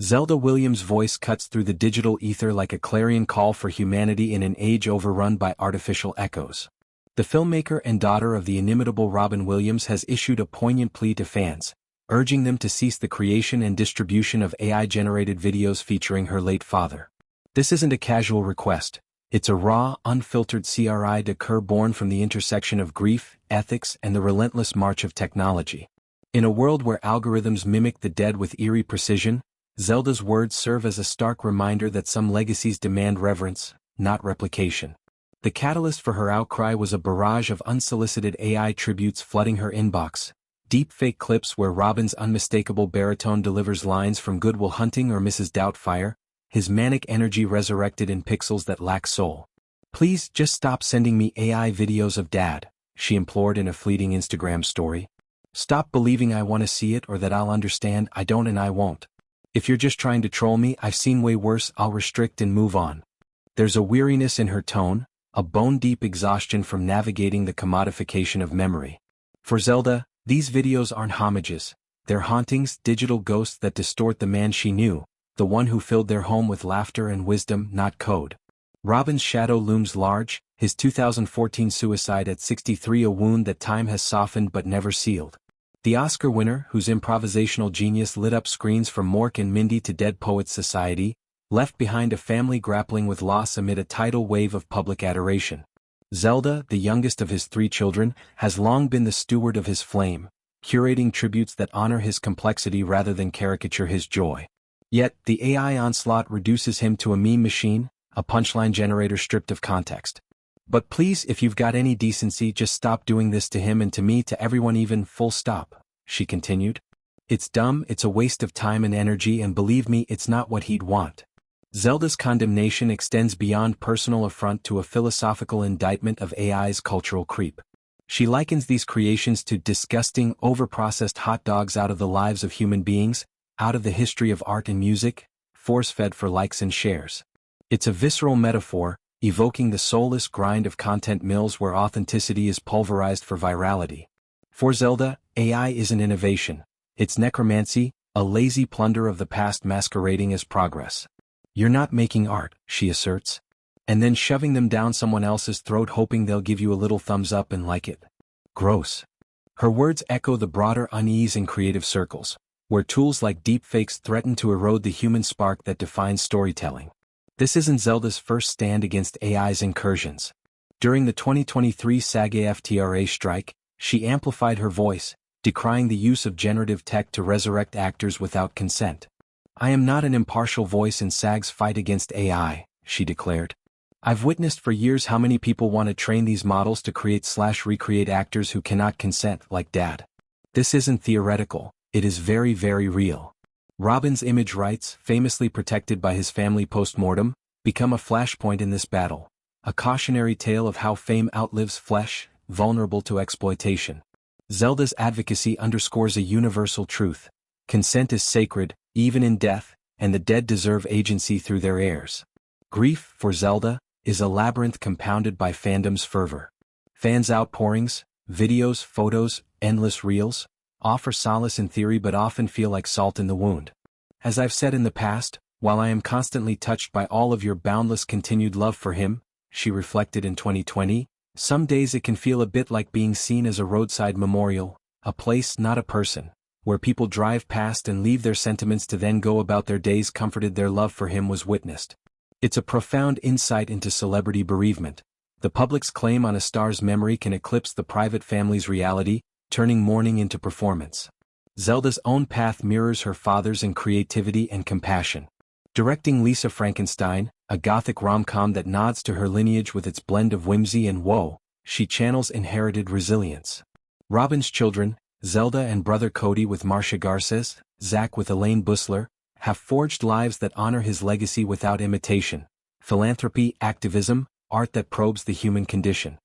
Zelda Williams' voice cuts through the digital ether like a clarion call for humanity in an age overrun by artificial echoes. The filmmaker and daughter of the inimitable Robin Williams has issued a poignant plea to fans, urging them to cease the creation and distribution of AI-generated videos featuring her late father. This isn't a casual request. It's a raw, unfiltered cri de coeur born from the intersection of grief, ethics, and the relentless march of technology. In a world where algorithms mimic the dead with eerie precision, Zelda's words serve as a stark reminder that some legacies demand reverence, not replication. The catalyst for her outcry was a barrage of unsolicited AI tributes flooding her inbox, deepfake clips where Robin's unmistakable baritone delivers lines from Good Will Hunting or Mrs. Doubtfire, his manic energy resurrected in pixels that lack soul. "Please just stop sending me AI videos of Dad," she implored in a fleeting Instagram story. "Stop believing I want to see it or that I'll understand. I don't and I won't. If you're just trying to troll me, I've seen way worse. I'll restrict and move on." There's a weariness in her tone, a bone-deep exhaustion from navigating the commodification of memory. For Zelda, these videos aren't homages. They're hauntings, digital ghosts that distort the man she knew, the one who filled their home with laughter and wisdom, not code. Robin's shadow looms large, his 2014 suicide at 63 a wound that time has softened but never sealed. The Oscar winner, whose improvisational genius lit up screens from Mork and Mindy to Dead Poets Society, left behind a family grappling with loss amid a tidal wave of public adoration. Zelda, the youngest of his 3 children, has long been the steward of his flame, curating tributes that honor his complexity rather than caricature his joy. Yet, the AI onslaught reduces him to a meme machine, a punchline generator stripped of context. "But please, if you've got any decency, just stop doing this to him and to me, to everyone, even, full stop," she continued. "It's dumb, it's a waste of time and energy, and believe me, it's not what he'd want." Zelda's condemnation extends beyond personal affront to a philosophical indictment of AI's cultural creep. She likens these creations to disgusting, overprocessed hot dogs out of the lives of human beings, out of the history of art and music, force-fed for likes and shares. It's a visceral metaphor, evoking the soulless grind of content mills where authenticity is pulverized for virality. For Zelda, AI isn't innovation. It's necromancy, a lazy plunder of the past masquerading as progress. "You're not making art," she asserts, and then shoving them down someone else's throat hoping they'll give you a little thumbs up and like it. Gross. Her words echo the broader unease in creative circles, where tools like deepfakes threaten to erode the human spark that defines storytelling. This isn't Zelda's first stand against AI's incursions. During the 2023 SAG-AFTRA strike, she amplified her voice, decrying the use of generative tech to resurrect actors without consent. "I am not an impartial voice in SAG's fight against AI," she declared. "I've witnessed for years how many people want to train these models to create/recreate actors who cannot consent, like Dad. This isn't theoretical, it is very, very real." Robin's image rights, famously protected by his family post-mortem, become a flashpoint in this battle, a cautionary tale of how fame outlives flesh, vulnerable to exploitation. Zelda's advocacy underscores a universal truth: consent is sacred, even in death, and the dead deserve agency through their heirs. Grief, for Zelda, is a labyrinth compounded by fandom's fervor. Fans' outpourings, videos, photos, endless reels, offer solace in theory but often feel like salt in the wound. "As I've said in the past, while I am constantly touched by all of your boundless continued love for him," she reflected in 2020, "some days it can feel a bit like being seen as a roadside memorial, a place, not a person, where people drive past and leave their sentiments to then go about their days comforted their love for him was witnessed." It's a profound insight into celebrity bereavement. The public's claim on a star's memory can eclipse the private family's reality, turning mourning into performance. Zelda's own path mirrors her father's in creativity and compassion. Directing Lisa Frankenstein, a gothic rom-com that nods to her lineage with its blend of whimsy and woe, she channels inherited resilience. Robin's children, Zelda and brother Cody with Marcia Garces, Zach with Elaine Busler, have forged lives that honor his legacy without imitation. Philanthropy, activism, art that probes the human condition.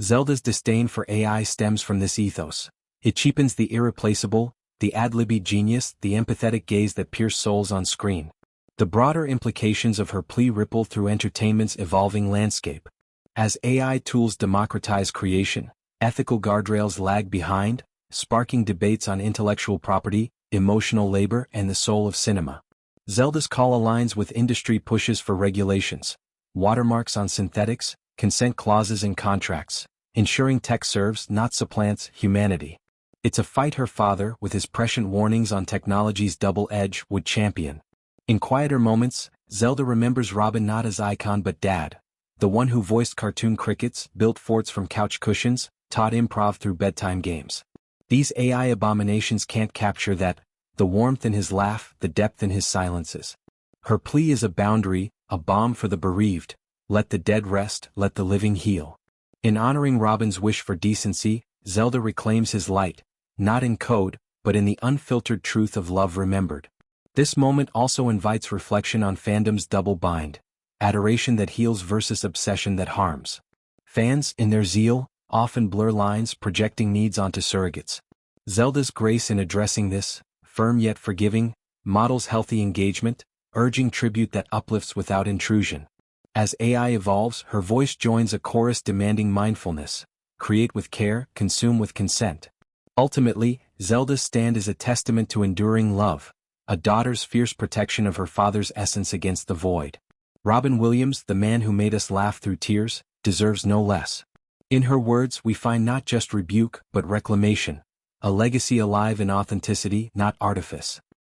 Zelda's disdain for AI stems from this ethos. It cheapens the irreplaceable, the ad-libby genius, the empathetic gaze that pierce souls on screen. The broader implications of her plea ripple through entertainment's evolving landscape. As AI tools democratize creation, ethical guardrails lag behind, sparking debates on intellectual property, emotional labor, and the soul of cinema. Zelda's call aligns with industry pushes for regulations, watermarks on synthetics, consent clauses in contracts, ensuring tech serves, not supplants, humanity. It's a fight her father, with his prescient warnings on technology's double edge, would champion. In quieter moments, Zelda remembers Robin not as icon but dad, the one who voiced cartoon crickets, built forts from couch cushions, taught improv through bedtime games. These AI abominations can't capture that, the warmth in his laugh, the depth in his silences. Her plea is a boundary, a balm for the bereaved. Let the dead rest, let the living heal. In honoring Robin's wish for decency, Zelda reclaims his light, not in code, but in the unfiltered truth of love remembered. This moment also invites reflection on fandom's double bind, adoration that heals versus obsession that harms. Fans, in their zeal, often blur lines, projecting needs onto surrogates. Zelda's grace in addressing this, firm yet forgiving, models healthy engagement, urging tribute that uplifts without intrusion. As AI evolves, her voice joins a chorus demanding mindfulness, create with care, consume with consent. Ultimately, Zelda's stand is a testament to enduring love, a daughter's fierce protection of her father's essence against the void. Robin Williams, the man who made us laugh through tears, deserves no less. In her words we find not just rebuke but reclamation, a legacy alive in authenticity, not artifice.